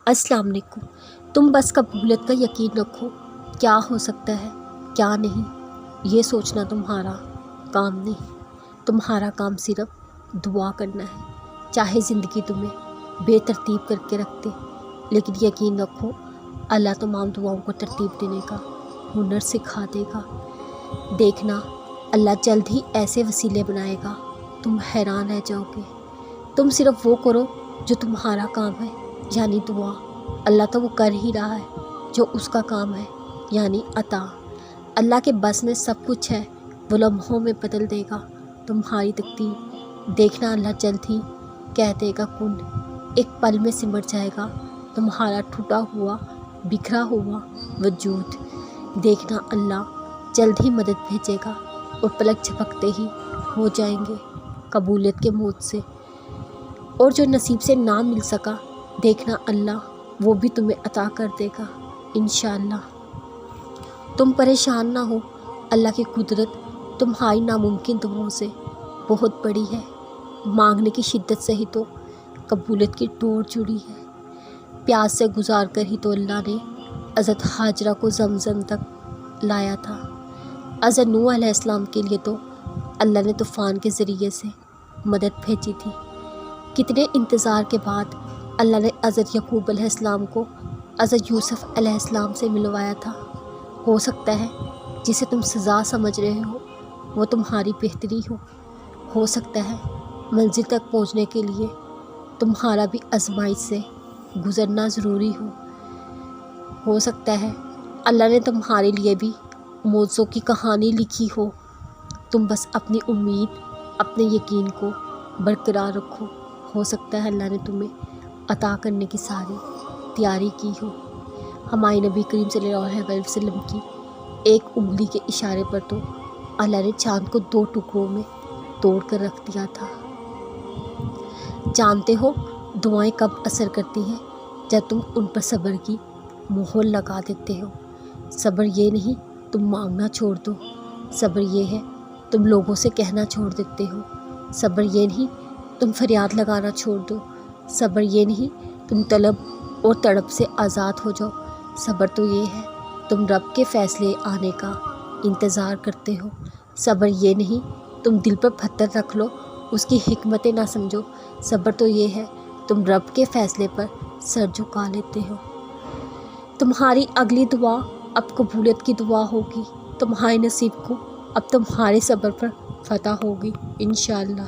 السلام علیکم۔ تم بس قبولیت کا یقین رکھو، کیا ہو سکتا ہے کیا نہیں یہ سوچنا تمہارا کام نہیں۔ تمہارا کام صرف دعا کرنا ہے، چاہے زندگی تمہیں بے ترتیب کر کے رکھ دے، لیکن یقین رکھو اللہ تمام دعاؤں کو ترتیب دینے کا ہنر سکھا دے گا۔ دیکھنا اللہ جلد ہی ایسے وسیلے بنائے گا، تم حیران رہ جاؤ گے۔ تم صرف وہ کرو جو تمہارا کام ہے، یعنی دعا۔ اللہ تو وہ کر ہی رہا ہے جو اس کا کام ہے، یعنی عطا۔ اللہ کے بس میں سب کچھ ہے، وہ لمحوں میں بدل دے گا تمہاری تقدیر۔ دیکھنا اللہ جلد ہی کہہ دے گا کن، ایک پل میں سمٹ جائے گا تمہارا ٹوٹا ہوا بکھرا ہوا وجود۔ دیکھنا اللہ جلد ہی مدد بھیجے گا اور پلک جھپکتے ہی ہو جائیں گے قبولیت کے موت سے۔ اور جو نصیب سے نہ مل سکا، دیکھنا اللہ وہ بھی تمہیں عطا کر دے گا انشاءاللہ۔ تم پریشان نہ ہو، اللہ کی قدرت تمہاری ناممکن دعاؤں سے بہت بڑی ہے۔ مانگنے کی شدت سے ہی تو قبولیت کی ڈور جڑی ہے۔ پیاس سے گزار کر ہی تو اللہ نے حضرت ہاجرہ کو زمزم تک لایا تھا۔ حضرت نوح علیہ السلام کے لیے تو اللہ نے طوفان کے ذریعے سے مدد بھیجی تھی۔ کتنے انتظار کے بعد اللہ نے حضرت یعقوب علیہ السلام کو حضرت یوسف علیہ السلام سے ملوایا تھا۔ ہو سکتا ہے جسے تم سزا سمجھ رہے ہو وہ تمہاری بہتری ہو سکتا ہے منزل تک پہنچنے کے لیے تمہارا بھی آزمائش سے گزرنا ضروری ہو سکتا ہے اللہ نے تمہارے لیے بھی معجزوں کی کہانی لکھی تم بس اپنی امید، اپنے یقین کو برقرار رکھو۔ ہو سکتا ہے اللہ نے تمہیں عطا کرنے کی ساری تیاری کی ہو۔ ہمارے نبی کریم صلی اللہ علیہ وسلم کی ایک انگلی کے اشارے پر تو اللہ نے چاند کو 2 ٹکڑوں میں توڑ کر رکھ دیا تھا۔ جانتے ہو دعائیں کب اثر کرتی ہیں؟ جب تم ان پر صبر کی مہر لگا دیتے ہو۔ صبر یہ نہیں تم مانگنا چھوڑ دو، صبر یہ ہے تم لوگوں سے کہنا چھوڑ دیتے ہو۔ صبر یہ نہیں تم فریاد لگانا چھوڑ دو، صبر یہ نہیں تم طلب اور تڑپ سے آزاد ہو جاؤ۔ صبر تو یہ ہے تم رب کے فیصلے آنے کا انتظار کرتے ہو۔ صبر یہ نہیں تم دل پر پتھر رکھ لو، اس کی حکمتیں نہ سمجھو۔ صبر تو یہ ہے تم رب کے فیصلے پر سر جھکا لیتے ہو۔ تمہاری اگلی دعا اب قبولیت کی دعا ہوگی، تمہارے نصیب کو اب تمہارے صبر پر فتح ہوگی انشاءاللہ۔